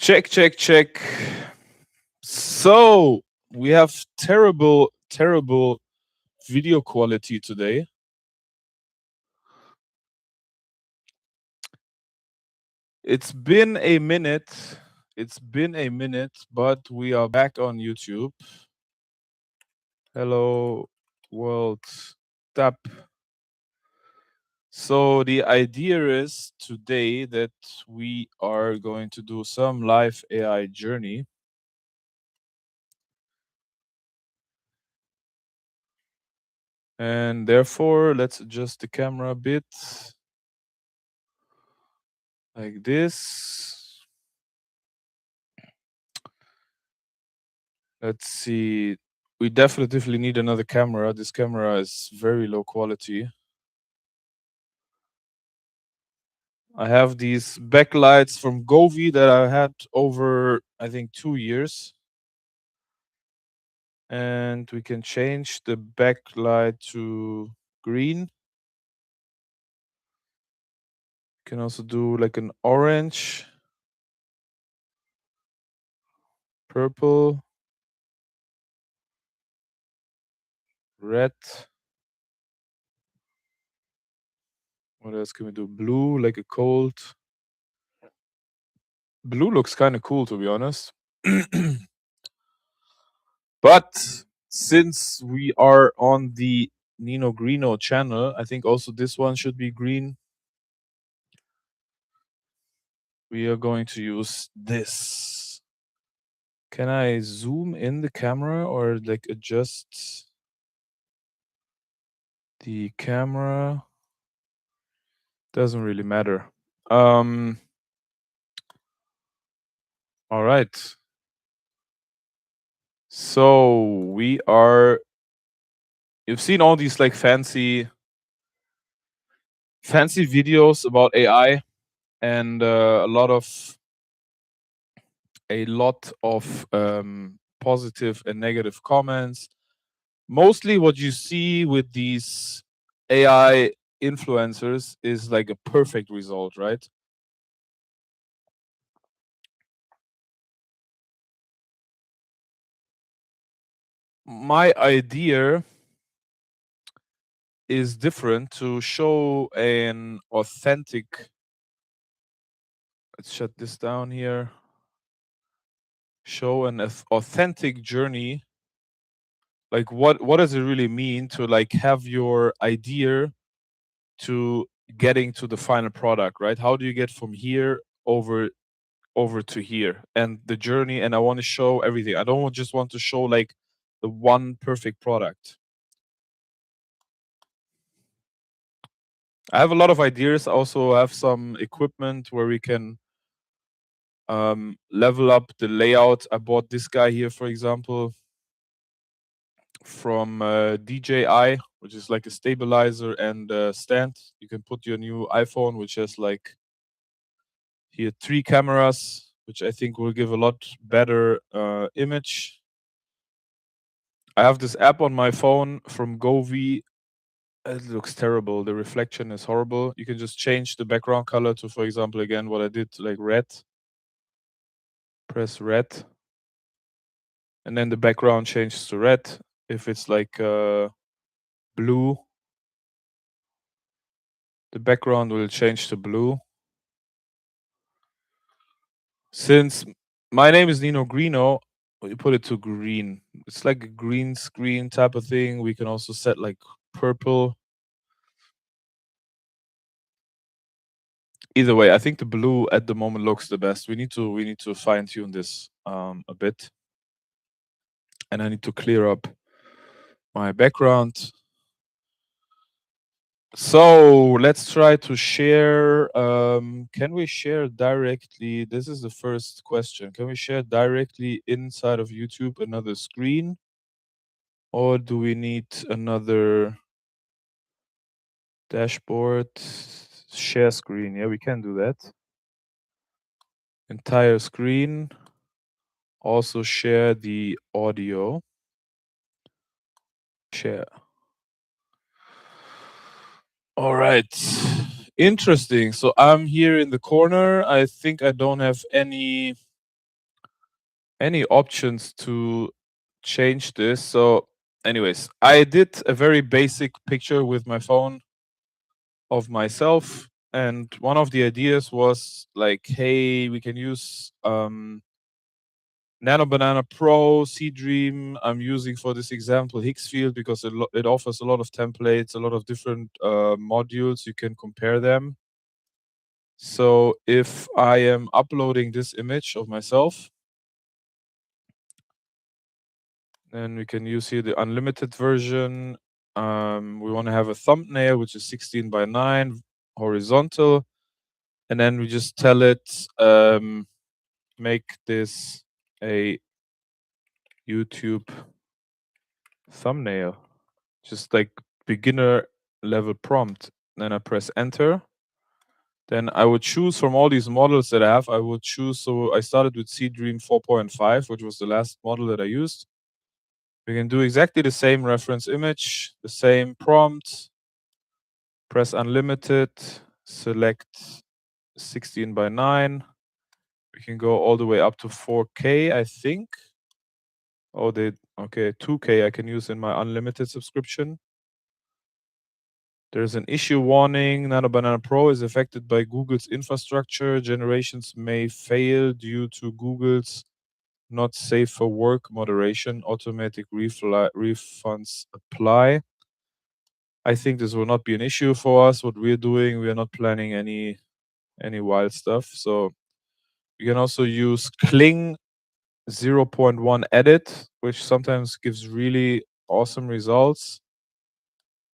Check, check, check. So we have terrible, terrible video quality today. It's been a minute. But we are back on YouTube. Hello, world. Tap. So the idea is today that we are going to do some live AI journey. And therefore, let's adjust the camera a bit. Like this. Let's see. We definitively need another camera. This camera is very low quality. I have these backlights from Govi that I had over, I think, 2 years. And we can change the backlight to green. Can also do like an orange, purple, red. What else can we do? Blue, like a cold. Blue looks kind of cool, to be honest. But since we are on the Nino Greeno channel, I think also this one should be green. We are going to use this. Can I zoom in the camera or like adjust the camera? Doesn't really matter. All right. So you've seen all these like fancy videos about AI and a lot of positive and negative comments. Mostly what you see with these AI influencers is like a perfect result, right? My idea is different, to show an authentic. Let's shut this down here. Show an authentic journey. Like what does it really mean to like have your idea to getting to the final product, right? How do you get from here over to here and the journey? And I want to show everything. I don't just want to show like the one perfect product. I have a lot of ideas. I also have some equipment where we can level up the layout. I bought this guy here, for example, from DJI, which is like a stabilizer and stand. You can put your new iPhone, which has like here 3 cameras, which I think will give a lot better image. I have this app on my phone from Govi. It looks terrible. The reflection is horrible. You can just change the background color to, for example, again, what I did, like red. Press red. And then the background changes to red. If it's like blue, the background will change to blue. Since my name is Nino Greeno, we put it to green. It's like a green screen type of thing. We can also set like purple. Either way, I think the blue at the moment looks the best. We need to fine tune this a bit, and I need to clear up my background. So let's try to share. Can we share directly? This is the first question. Can we share directly inside of YouTube another screen? Or do we need another dashboard? Share screen. Yeah, we can do that. Entire screen. Also share the audio. Share. All right. Interesting. So I'm here in the corner. I think I don't have any any options to change this. So anyways, I did a very basic picture with my phone of myself, and one of the ideas was like, hey, we can use Nano Banana Pro, Dream. I'm using for this example Higgsfield because it offers a lot of templates, a lot of different modules. You can compare them. So if I am uploading this image of myself, then we can use here the unlimited version. We want to have a thumbnail, which is 16 by 9, horizontal. And then we just tell it, make this a YouTube thumbnail. Just like beginner level prompt. Then I press enter. Then I would choose from all these models that I have. I would choose, so I started with Dream 4.5, which was the last model that I used. We can do exactly the same reference image, the same prompt, press unlimited, select 16 by 9. We can go all the way up to 4K, I think. Oh, okay, 2K I can use in my unlimited subscription. There's an issue warning. Nano Banana Pro is affected by Google's infrastructure. Generations may fail due to Google's not safe for work moderation. Automatic refunds apply. I think this will not be an issue for us. What we're doing, we are not planning any wild stuff. So you can also use Kling 0.1 edit, which sometimes gives really awesome results.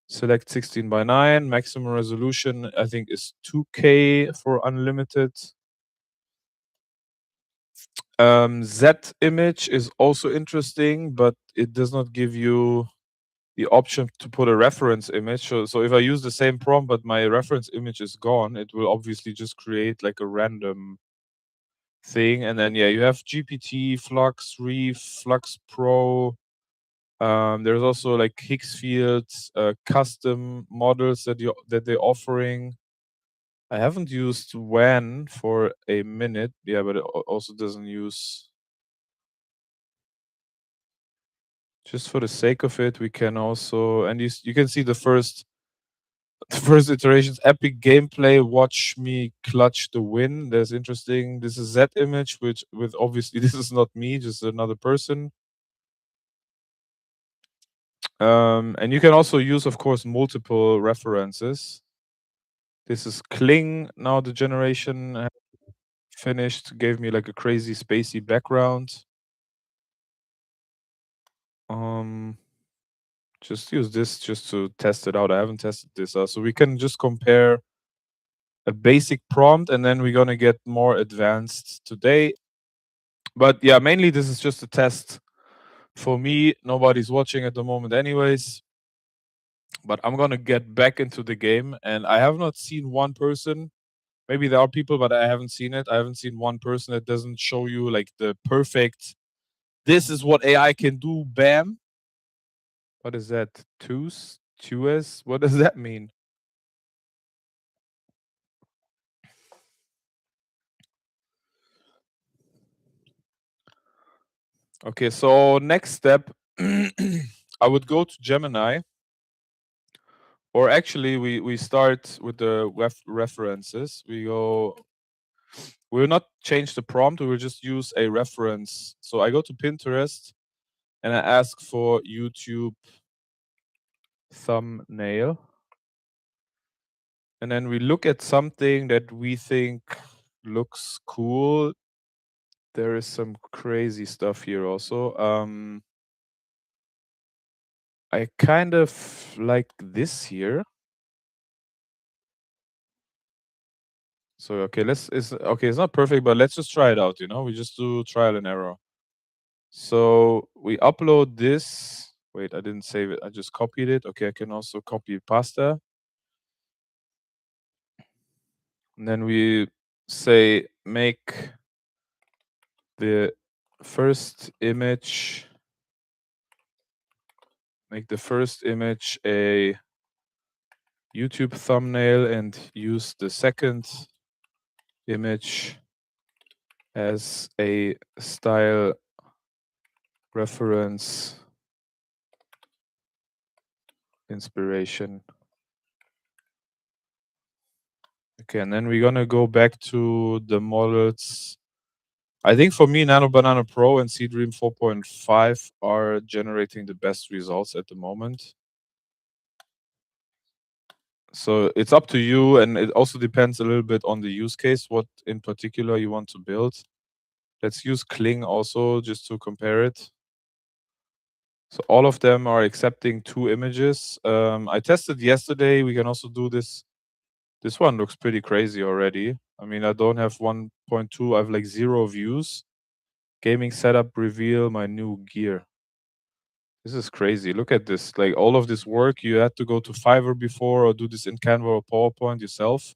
Select 16 by 9. Maximum resolution, I think, is 2K for unlimited. Z image is also interesting, but it does not give you the option to put a reference image. So if I use the same prompt, but my reference image is gone, it will obviously just create like a random thing. And then, yeah, you have GPT, Flux, Reef, Flux Pro. There's also like Higgsfield, custom models that they're offering. I haven't used WAN for a minute. Yeah, but it also doesn't use. Just for the sake of it, we can also, and you can see the first iterations. Epic gameplay. Watch me clutch the win. That's interesting. This is Z image, which with obviously this is not me, just another person. And you can also use, of course, multiple references. This is Kling. Now the generation finished. Gave me like a crazy spacey background. Just use this just to test it out. I haven't tested this out. So we can just compare a basic prompt and then we're going to get more advanced today. But yeah, mainly this is just a test for me. Nobody's watching at the moment anyways. But I'm going to get back into the game, and I have not seen one person. Maybe there are people, but I haven't seen it. I haven't seen one person that doesn't show you like the perfect, this is what AI can do, bam. What is that? Twos? What does that mean? Okay, so next step, I would go to Gemini, or actually we start with the references. We'll not change the prompt, we will just use a reference. So I go to Pinterest and I ask for YouTube thumbnail. And then we look at something that we think looks cool. There is some crazy stuff here also. I kind of like this here. So okay, it's not perfect, but let's just try it out, we just do trial and error. So we upload this. Wait, I didn't save it. I just copied it. Okay, I can also copy pasta. And then we say make the first image a YouTube thumbnail and use the second image as a style reference inspiration. Okay, and then we're gonna go back to the models. I think for me, Nano Banana Pro and Seedream 4.5 are generating the best results at the moment. So it's up to you, and it also depends a little bit on the use case, what in particular you want to build. Let's use Kling also just to compare it. So all of them are accepting 2 images. I tested yesterday. We can also do this. This one looks pretty crazy already. I mean, I don't have 1.2. I have like 0 views. Gaming setup reveal my new gear. This is crazy. Look at this. Like all of this work, you had to go to Fiverr before or do this in Canva or PowerPoint yourself.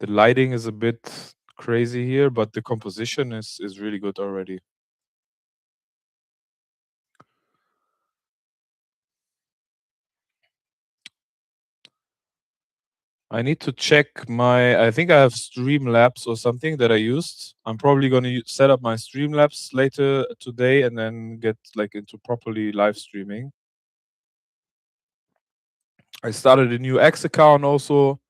The lighting is a bit crazy here, but the composition is really good already. I need to check I think I have Streamlabs or something that I used. I'm probably going to set up my Streamlabs later today and then get like into properly live streaming. I started a new X account also.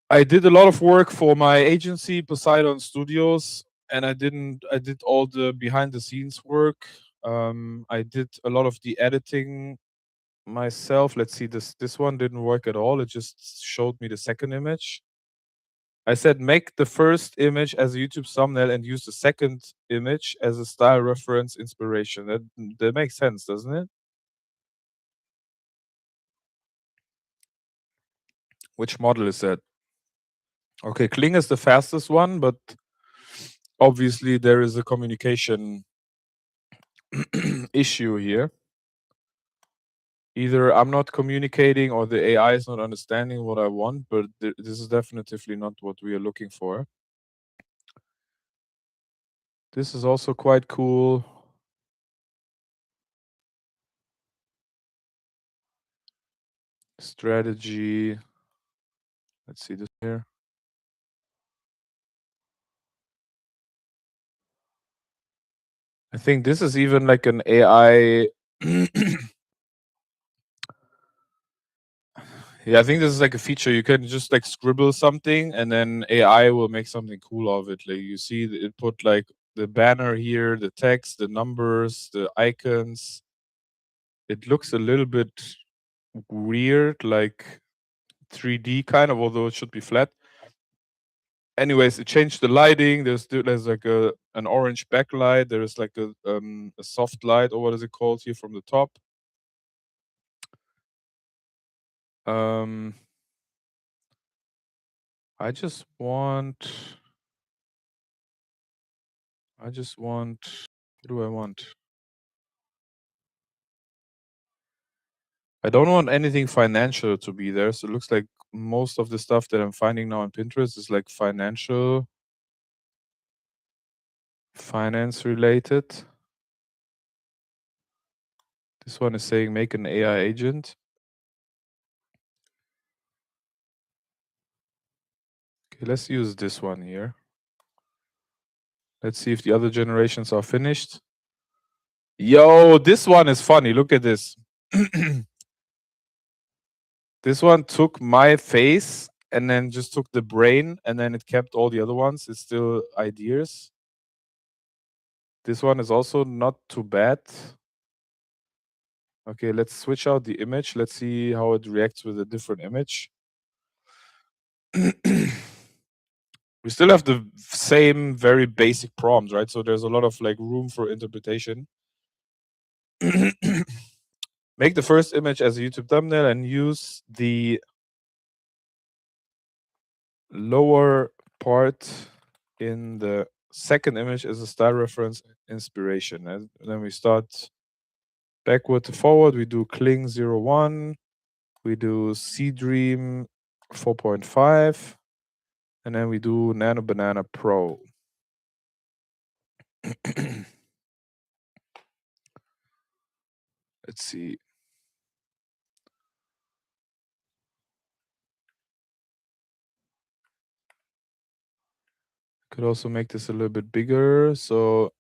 I did a lot of work for my agency, Poseidon Studios, and I did all the behind the scenes work. I did a lot of the editing myself. Let's see, this one didn't work at all. It just showed me the second image. I said make the first image as a YouTube thumbnail and use the second image as a style reference inspiration. That makes sense, doesn't it? Which model is that? Okay, Kling is the fastest one, but obviously there is a communication issue here. Either I'm not communicating or the AI is not understanding what I want, but this is definitively not what we are looking for. This is also quite cool. Strategy. Let's see this here. I think this is even like an AI. Yeah, I think this is like a feature. You can just like scribble something and then AI will make something cool of it. Like you see it put like the banner here, the text, the numbers, the icons. It looks a little bit weird, like 3D kind of, although it should be flat. Anyways, it changed the lighting. There's like an orange backlight. There is like a soft light, or what is it called here from the top. I just want. What do I want? I don't want anything financial to be there. So it looks like most of the stuff that I'm finding now on Pinterest is like finance related. This one is saying make an AI agent. Okay, let's use this one here. Let's see if the other generations are finished. Yo, this one is funny. Look at this. This one took my face and then just took the brain and then it kept all the other ones. It's still ideas. This one is also not too bad. Okay, let's switch out the image. Let's see how it reacts with a different image. We still have the same very basic prompts, right? So there's a lot of like room for interpretation. Make the first image as a YouTube thumbnail and use the lower part in the second image as a style reference inspiration. And then we start backward to forward. We do Kling 01. We do Seedream 4.5. And then we do Nano Banana Pro. Let's see. Could also make this a little bit bigger. So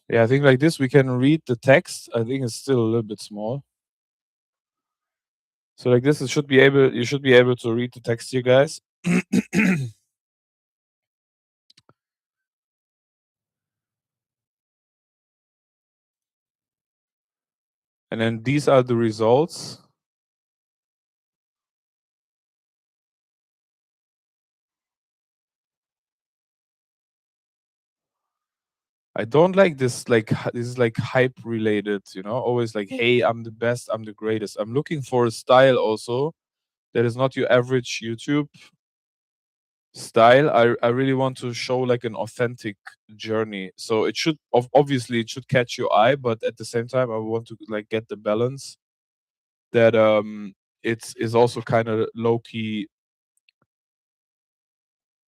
Yeah, I think like this we can read the text. I think it's still a little bit small. So like this, you should be able to read the text here, guys. And then these are the results. I don't like this, like this is like hype related, you know, always like, hey, I'm the best, I'm the greatest. I'm looking for a style also that is not your average YouTube style. I really want to show like an authentic journey. So it should obviously it should catch your eye, but at the same time I want to like get the balance that it's is also kind of low key,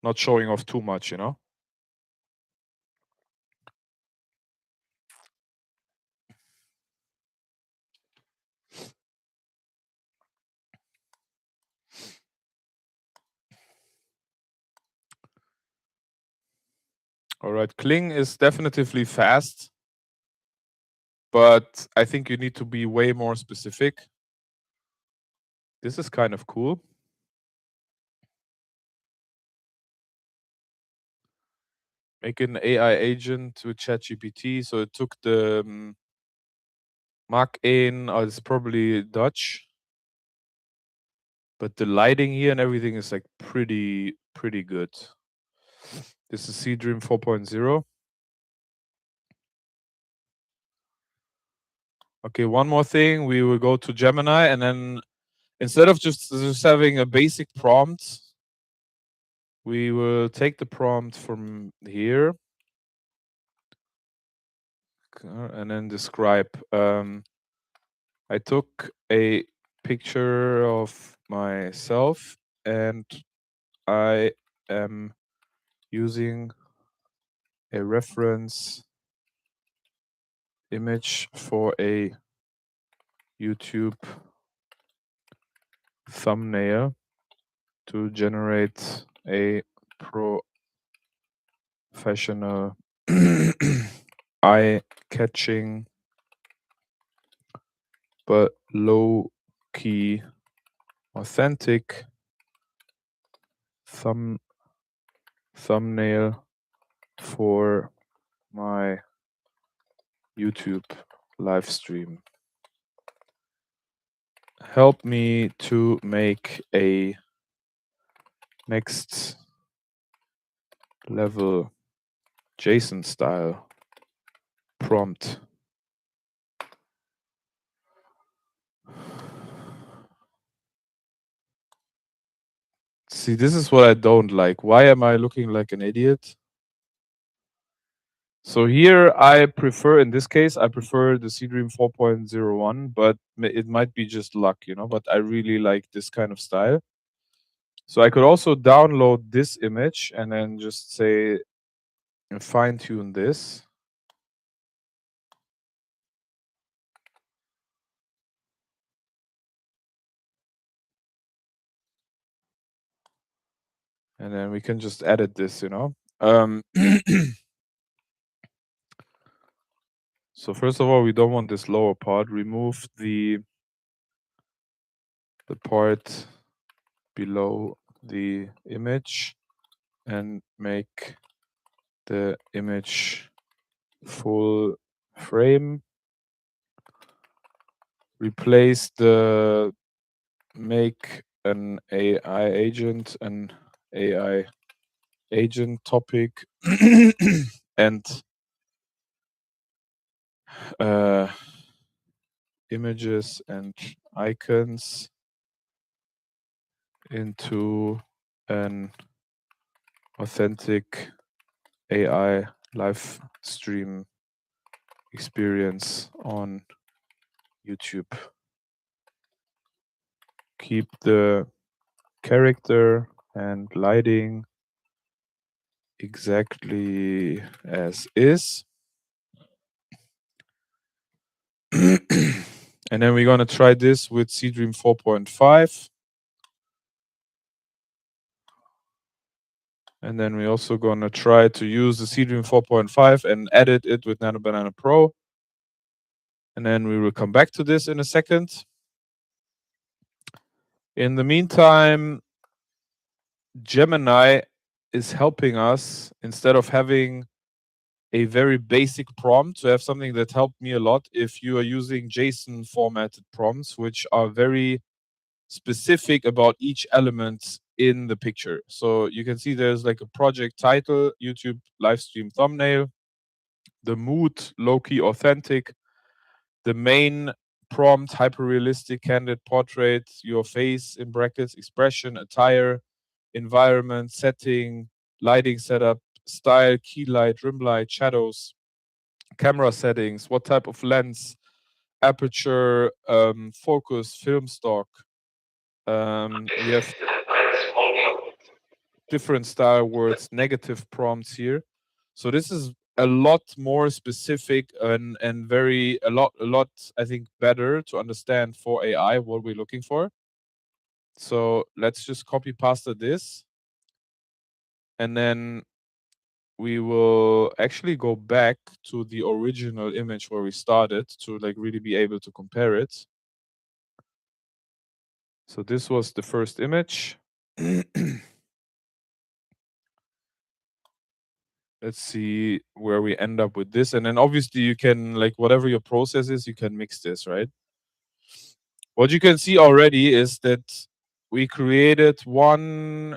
not showing off too much, you know. All right, Kling is definitively fast, but I think you need to be way more specific. This is kind of cool. Make an AI agent with ChatGPT. So it took the Mark in, it's probably Dutch, but the lighting here and everything is like pretty good. This is Seedream 4.0. Okay, one more thing. We will go to Gemini, and then instead of just having a basic prompt, we will take the prompt from here and then describe. I took a picture of myself and I am using a reference image for a YouTube thumbnail to generate a professional eye-catching but low-key authentic thumbnail for my YouTube live stream. Help me to make a next level JSON style prompt. See, this is what I don't like. Why am I looking like an idiot? So here I prefer, in this case, I prefer the Seedream 4.01, but it might be just luck, you know, but I really like this kind of style. So I could also download this image and then just say, fine tune this. And then we can just edit this, you know. So first of all, we don't want this lower part. Remove the part below the image and make the image full frame. Replace the make an AI agent topic and images and icons into an authentic AI live stream experience on YouTube. Keep the character and lighting exactly as is. And then we're going to try this with Seedream 4.5. And then we're also going to try to use the Seedream 4.5 and edit it with Nano Banana Pro. And then we will come back to this in a second. In the meantime, Gemini is helping us, instead of having a very basic prompt, to have something that helped me a lot if you are using JSON formatted prompts, which are very specific about each element in the picture. So you can see there's like a project title, YouTube live stream thumbnail, the mood, low-key authentic, the main prompt, hyper-realistic candid portrait, your face in brackets, expression, attire, environment, setting, lighting setup, style, key light, rim light, shadows, camera settings, what type of lens, aperture, focus, film stock. We have different style words, negative prompts here. So this is a lot more specific and very a lot I think better to understand for AI what we're looking for. So let's just copy pasta this, and then we will actually go back to the original image where we started to like really be able to compare it. So this was the first image. Let's see where we end up with this. And then obviously you can, like, whatever your process is, you can mix this, right? What you can see already is that we created 1,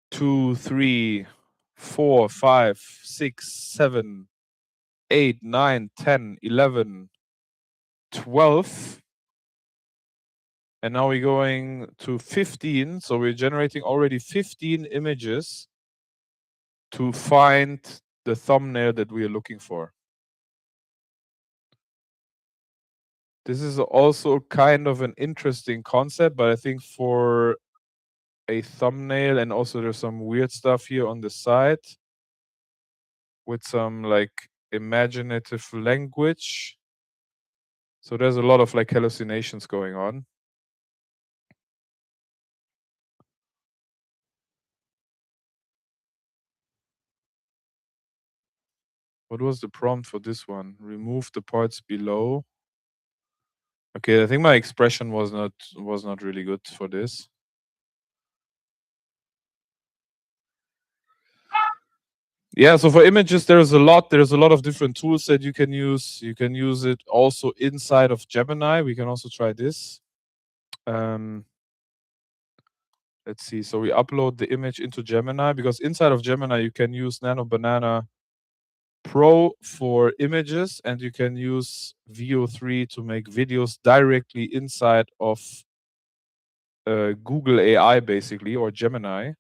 2, 3, 4, 5, 6, 7, 8, 9, 10, 11, 12. And now we're going to 15. So we're generating already 15 images to find the thumbnail that we are looking for. This is also kind of an interesting concept, but I think for a thumbnail, and also there's some weird stuff here on the side with some like imaginative language. So there's a lot of like hallucinations going on. What was the prompt for this one? Remove the parts below. Okay, I think my expression was not really good for this. Yeah, so for images, there's a lot of different tools that you can use. You can use it also inside of Gemini. We can also try this. Let's see. So we upload the image into Gemini, because inside of Gemini you can use Nano Banana Pro for images, and you can use VO3 to make videos directly inside of Google AI, basically, or Gemini.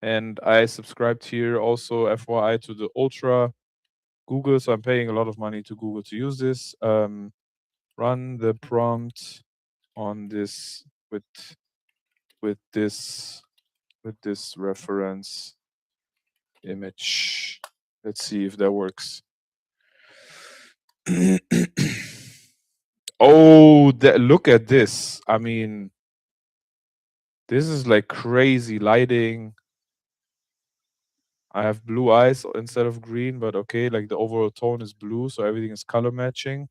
And I subscribed here also, FYI, to the Ultra Google, so I'm paying a lot of money to Google to use this. Run the prompt on this with this reference image. Let's see if that works. Oh, look at this. I mean, this is like crazy lighting. I have blue eyes instead of green, but okay, like the overall tone is blue, so everything is color matching.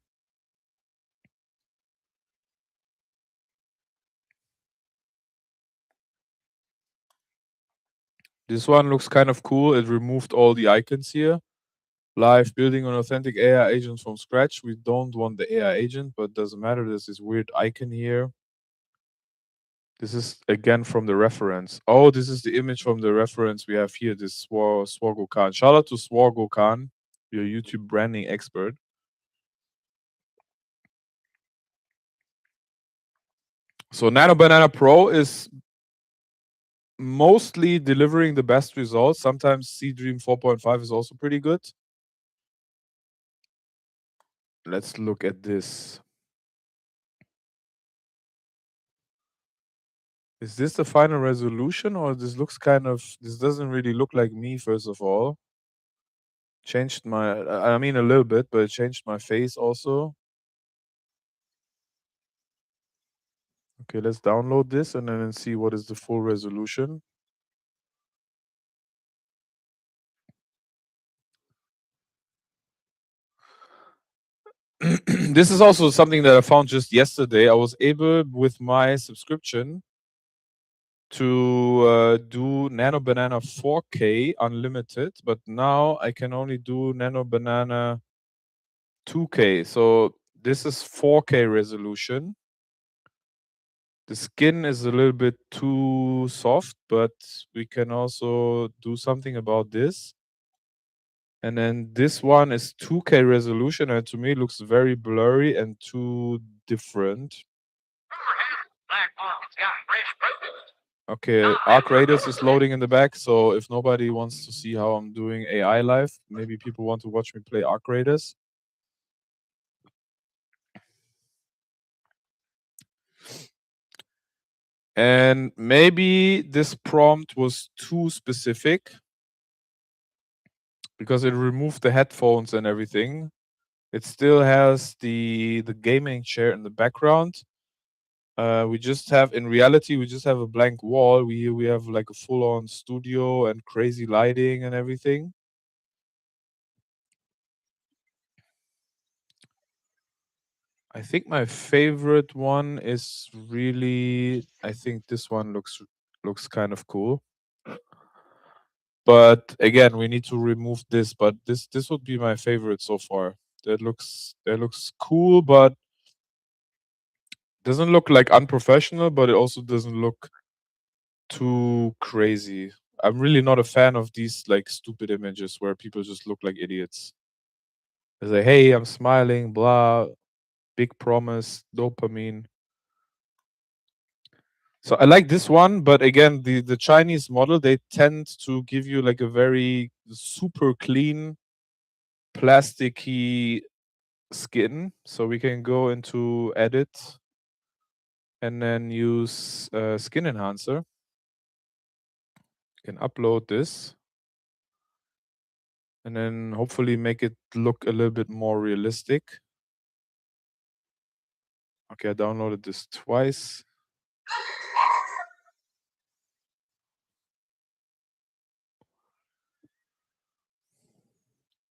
This one looks kind of cool. It removed all the icons here. Live building an authentic AI agent from scratch. We don't want the AI agent, but doesn't matter. There's this weird icon here. This is again from the reference. Oh, this is the image from the reference we have here. This Swargo Khan. Shout out to Swargo Khan, your YouTube branding expert. So Nano Banana Pro is mostly delivering the best results. Sometimes Seedream 4.5 is also pretty good. Let's look at this. Is this the final resolution, or this looks kind of, this doesn't really look like me, first of all. Changed my, I mean a little bit, but it changed my face also. Okay, let's download this and then see what is the full resolution. This is also something that I found just yesterday. I was able, with my subscription, to do Nano Banana 4K unlimited, but now I can only do Nano Banana 2K. So this is 4K resolution. The skin is a little bit too soft, but we can also do something about this. And then this one is 2K resolution, and to me it looks very blurry and too different. Okay, Arc Raiders is loading in the back, so if nobody wants to see how I'm doing AI live, maybe people want to watch me play Arc Raiders. And maybe this prompt was too specific because it removed the headphones and everything. It still has the gaming chair in the background. We just have, in reality, we just have a blank wall. We have like a full-on studio and crazy lighting and everything. I think my favorite one is really, I think this one looks kind of cool. But again, we need to remove this, but this would be my favorite so far. That looks cool, but doesn't look like unprofessional, but it also doesn't look too crazy. I'm really not a fan of these like stupid images where people just look like idiots. They say, "Hey, I'm smiling, blah, big promise, dopamine." So I like this one, but again, the Chinese model, they tend to give you like a very super clean, plasticky skin. So we can go into edit and then use skin enhancer. You can upload this and then hopefully make it look a little bit more realistic. Okay, I downloaded this twice.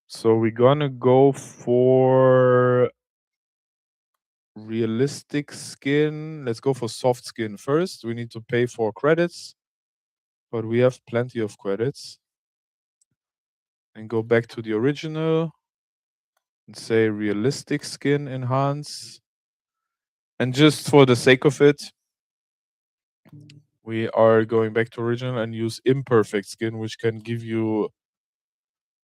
So we're gonna go for realistic skin. Let's go for soft skin first. We need to pay for credits, but we have plenty of credits. And go back to the original and say realistic skin enhance. And just for the sake of it, we are going back to original and use imperfect skin, which can give you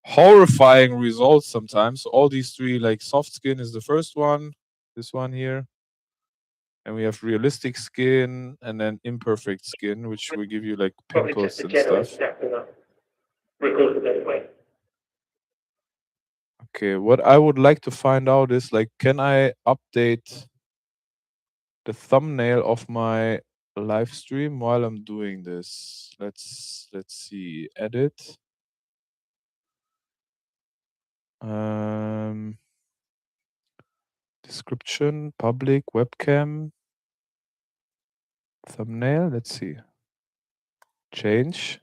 horrifying results sometimes. So all these three, like soft skin is the first one, this one here. And we have realistic skin and then imperfect skin, which will give you like pimples and stuff. Okay, what I would like to find out is like, can I update the thumbnail of my live stream while I'm doing this? Let's see, edit. Description, public, webcam, thumbnail. Let's see. Change.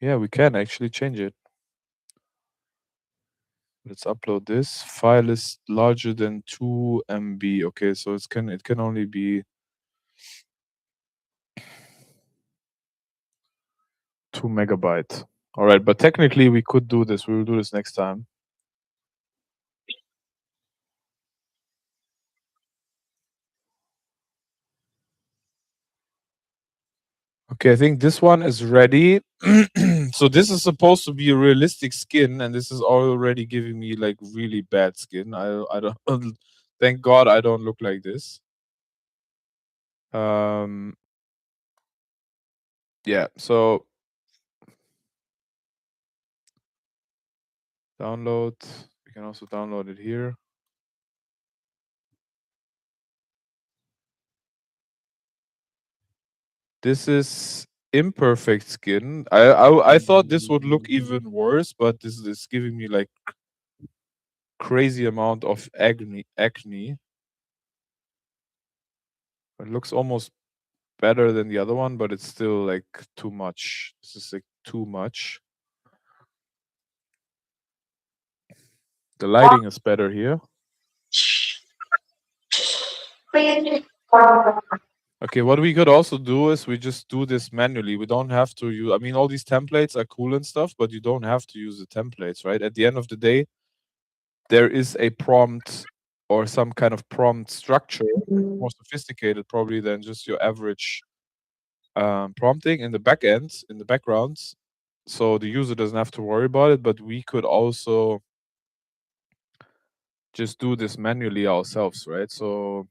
Yeah, we can actually change it. Let's upload this. File is larger than 2 MB. Okay, so it can only be 2 megabyte. All right, but technically we could do this. We will do this next time. Okay, I think this one is ready. So this is supposed to be a realistic skin, and this is already giving me like really bad skin. I don't thank God I don't look like this. Yeah, so download. We can also download it here. This is imperfect skin. I thought this would look even worse, but this is giving me like crazy amount of acne. It looks almost better than the other one, but it's still like too much. This is like too much. The lighting is better here. Okay, what we could also do is we just do this manually. We don't have to use, I mean, all these templates are cool and stuff, but you don't have to use the templates, right? At the end of the day, there is a prompt or some kind of prompt structure, more sophisticated probably than just your average prompting in the back end, in the backgrounds. So the user doesn't have to worry about it, but we could also just do this manually ourselves, right? So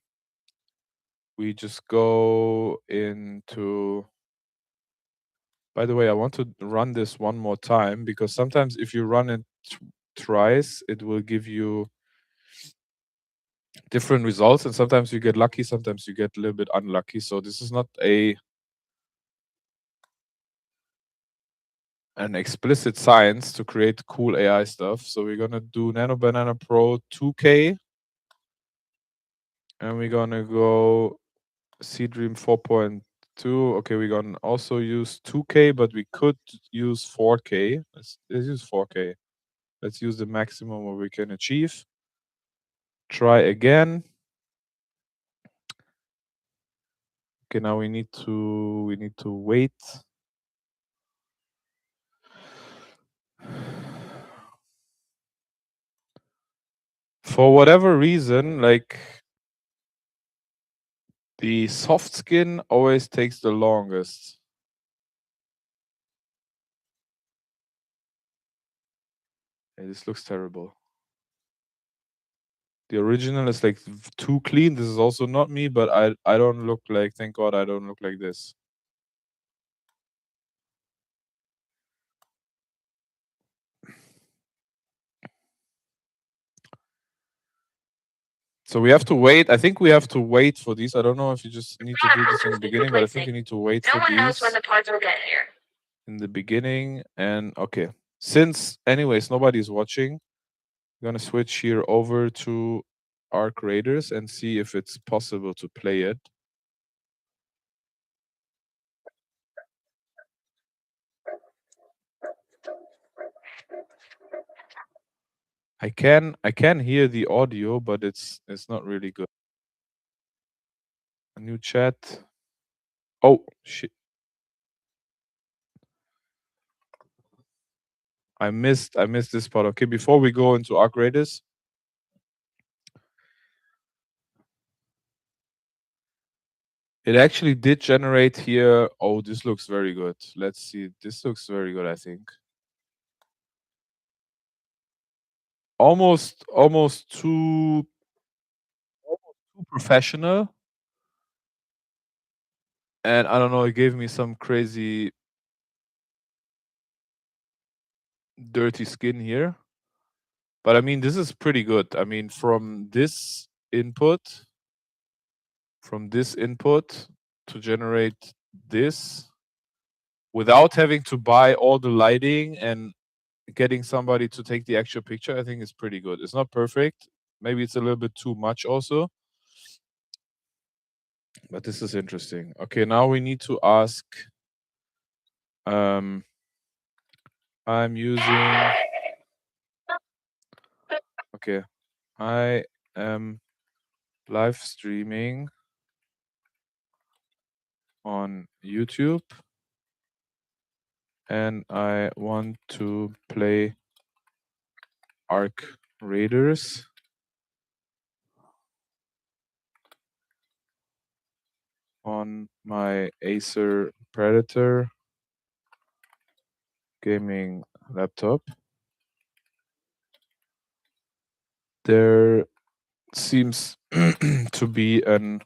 we just go into, by the way, I want to run this one more time because sometimes if you run it twice, it will give you different results, and sometimes you get lucky, sometimes you get a little bit unlucky. So this is not an explicit science to create cool AI stuff. So we're gonna do Nano Banana Pro 2K, and we're gonna go Seedream 4.2. Okay, we're gonna also use 2K, but we could use 4K. Let's use 4K. Let's use the maximum what we can achieve. Try again. Okay, now we need to wait. For whatever reason, like the soft skin always takes the longest. Hey, this looks terrible. The original is like too clean. This is also not me, but I don't look like, thank God I don't look like this. So we have to wait. I think we have to wait for these. I don't know if you just need to do this in the beginning, but I think you need to wait for these. No one knows when the parts will get here. In the beginning, and okay. Since anyways nobody's watching, I'm gonna switch here over to Arc Raiders and see if it's possible to play it. I can hear the audio, but it's not really good. A new chat. Oh shit. I missed this part. Okay, before we go into Arc Raiders. It actually did generate here. Oh, this looks very good. Let's see. This looks very good, I think. Almost too professional. And I don't know, it gave me some crazy dirty skin here. But I mean, this is pretty good. I mean, from this input to generate this without having to buy all the lighting and getting somebody to take the actual picture, I think is pretty good. It's not perfect. Maybe it's a little bit too much also. But this is interesting. Okay, now we need to ask. I'm using. Okay, I am live streaming on YouTube, and I want to play Arc Raiders on my Acer Predator gaming laptop. There seems to be an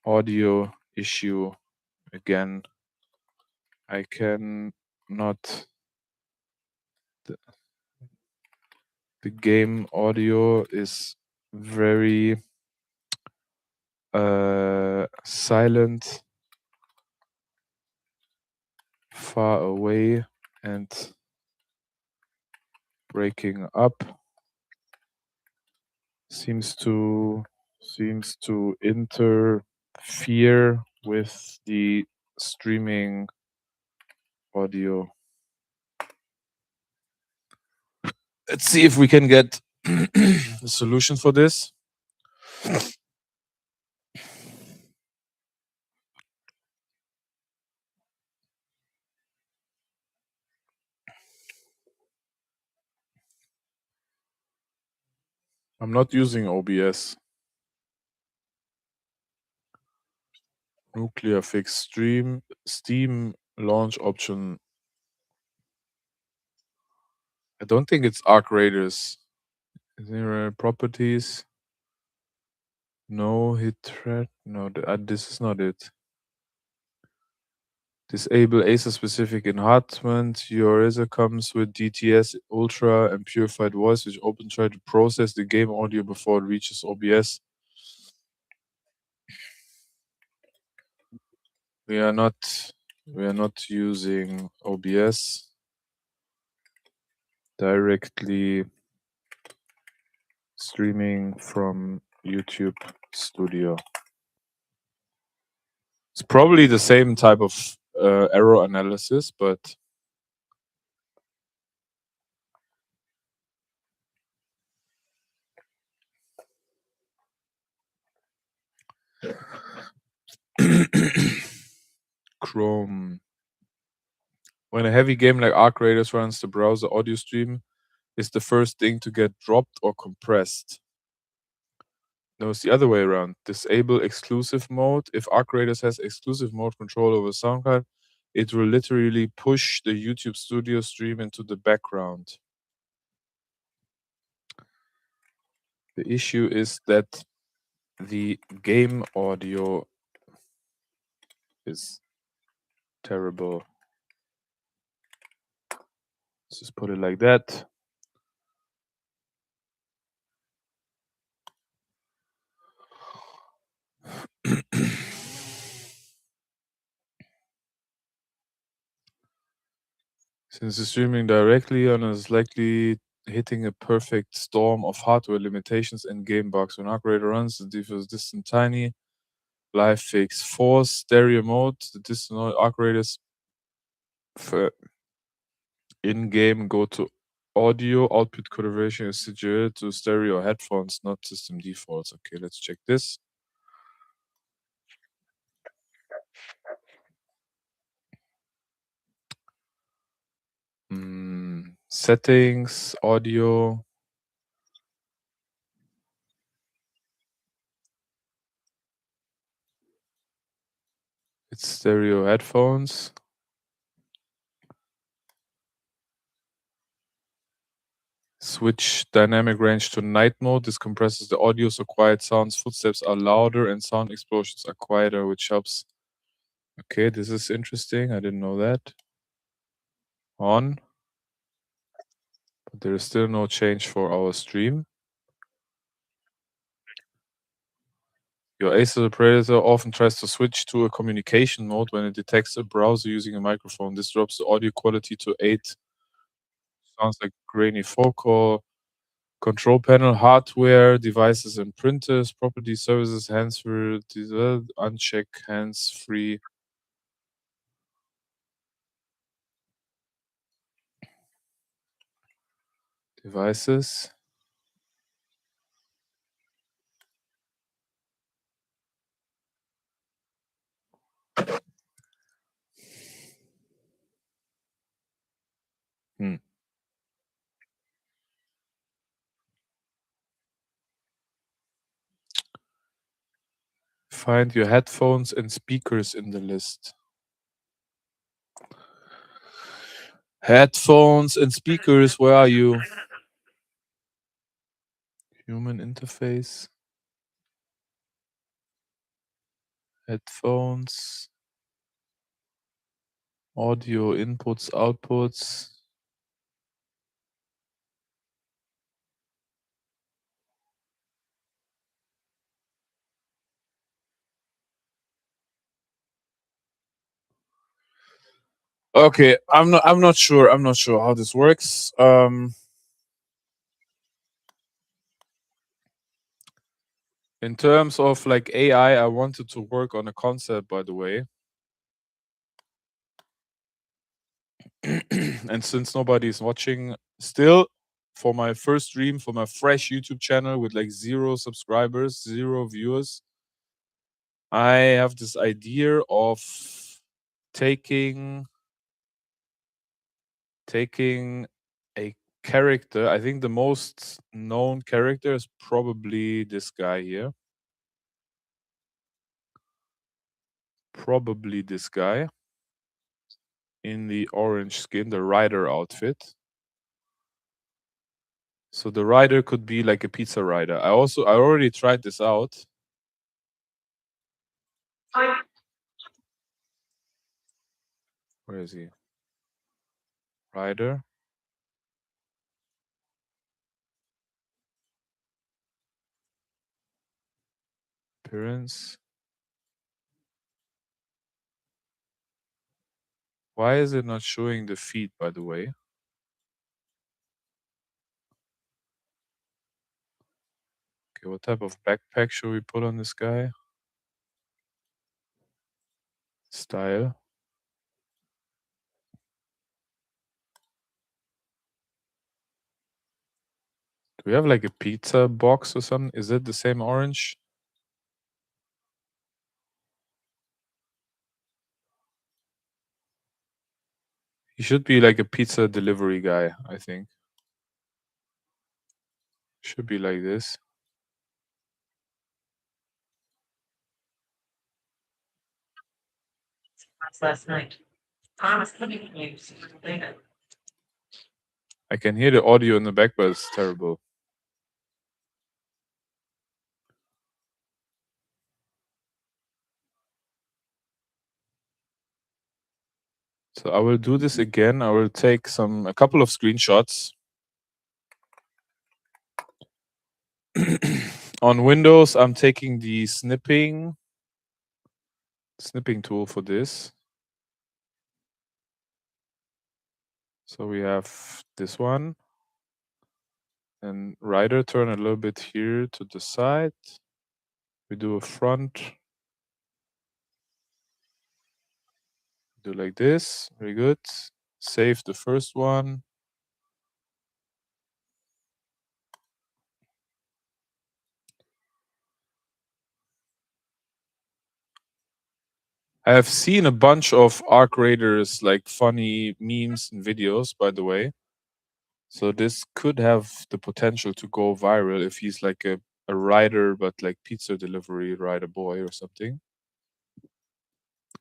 audio issue again. I can not. The game audio is very silent, far away, and breaking up. Seems to interfere with the streaming audio. Let's see if we can get a solution for this. I'm not using OBS. Nuclear fix Steam launch option. I don't think it's Arc Raiders. Is there properties? No hit threat. No, this is not it. Disable Acer specific enhancement. Your Acer comes with DTS Ultra and Purified Voice, which open try to process the game audio before it reaches OBS. We are not using OBS directly streaming from YouTube Studio. It's probably the same type of error analysis, but Chrome. When a heavy game like Arc Raiders runs, the browser audio stream is the first thing to get dropped or compressed. No, it's the other way around. Disable exclusive mode. If Arc Raiders has exclusive mode control over sound card, it will literally push the YouTube Studio stream into the background. The issue is that the game audio is terrible. Let's just put it like that. Since the streaming directly on is likely hitting a perfect storm of hardware limitations and game bugs. When Arc Raider runs, the difference distant tiny. Live fix. Force stereo mode. The distant Arc Raiders in-game go to audio. Output configuration is situated to stereo headphones, not system defaults. Okay, let's check this. Settings, audio. It's stereo headphones. Switch dynamic range to night mode. This compresses the audio so quiet sounds, footsteps are louder, and sound explosions are quieter, which helps. Okay, this is interesting. I didn't know that. On. But there is still no change for our stream. Your Acer Predator often tries to switch to a communication mode when it detects a browser using a microphone. This drops the audio quality to 8. Sounds like grainy focal. Control panel, hardware, devices and printers, property, services, hands-free, uncheck hands-free. Devices. Find your headphones and speakers in the list. Headphones and speakers, where are you? Human interface. Headphones. Audio inputs, outputs. Okay, I'm not sure how this works. In terms of like AI, I wanted to work on a concept, by the way. And since nobody is watching still, for my first stream, for my fresh YouTube channel with like 0 subscribers, 0 viewers, I have this idea of taking a character. I think the most known character is probably this guy here. Probably this guy in the orange skin, the rider outfit. So the rider could be like a pizza rider. I already tried this out. Where is he? Rider. Appearance. Why is it not showing the feet, by the way? Okay, what type of backpack should we put on this guy? Style. Do we have like a pizza box or something? Is it the same orange? He should be like a pizza delivery guy, I think. Should be like this. Last night. I can hear the audio in the back, but it's terrible. So I will do this again. I will take a couple of screenshots. On Windows, I'm taking the snipping tool for this. So we have this one. And rider, turn a little bit here to the side. We do a front. Do like this. Very good. Save the first one. I have seen a bunch of Arc Raiders, like funny memes and videos, by the way. So this could have the potential to go viral if he's like a rider, but like pizza delivery rider boy or something.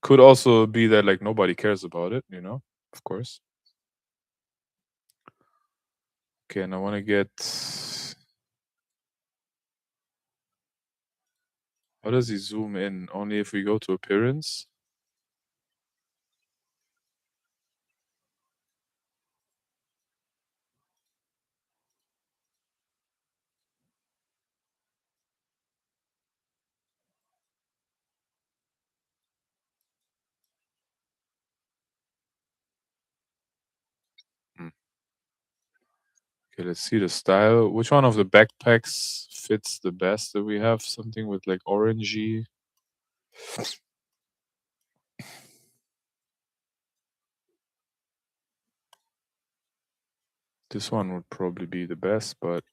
Could also be that like nobody cares about it, you know, of course. Okay, and I want to get. How does he zoom in? Only if we go to appearance. Okay, let's see the style. Which one of the backpacks fits the best that we have? Something with like orangey. This one would probably be the best, but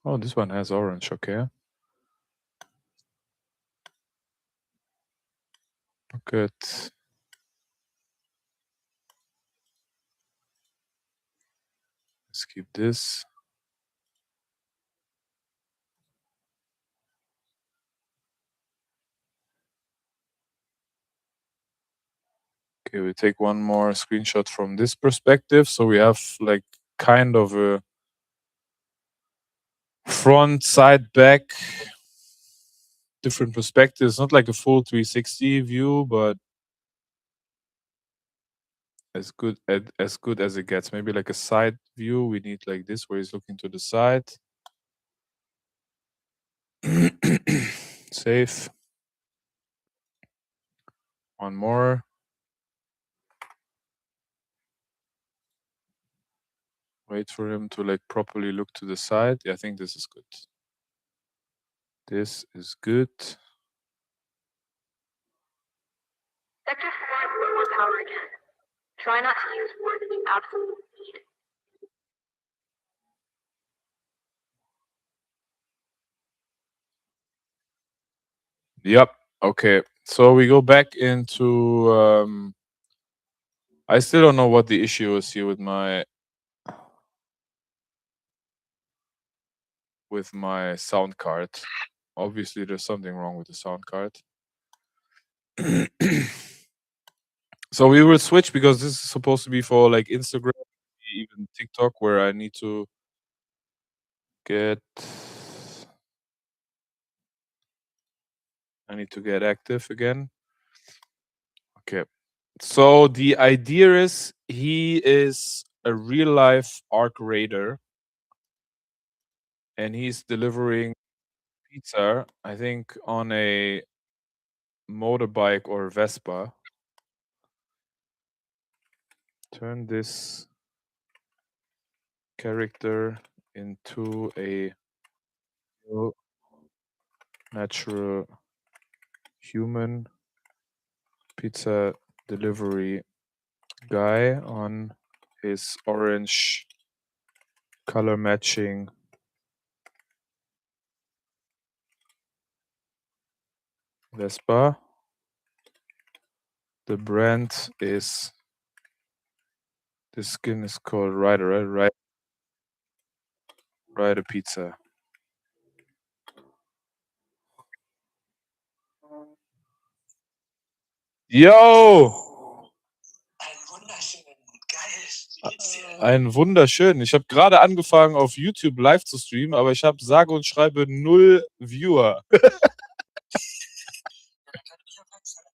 oh, this one has orange, okay. Good. Let's keep this. Okay, we take one more screenshot from this perspective. So we have like kind of a front, side, back, different perspectives. Not like a full 360 view, but as good as it gets. Maybe like a side view. We need like this where he's looking to the side. Save. One more. Wait for him to like properly look to the side. Yeah, I think this is good. This is good. Try not to use more than you absolutely need. Yep. Okay. So we go back into. I still don't know what the issue is here with my sound card. Obviously, there's something wrong with the sound card. So we will switch because this is supposed to be for like Instagram, even TikTok, where I need to get active again. Okay. So the idea is he is a real life arc raider and he's delivering pizza, I think, on a motorbike or Vespa. Turn this character into a natural human pizza delivery guy on his orange color matching Vespa. The brand is, the skin is called Rider Pizza. Yo! Ein wunderschön. Ich habe gerade angefangen auf YouTube live zu streamen, aber ich habe sage und schreibe 0 Viewer.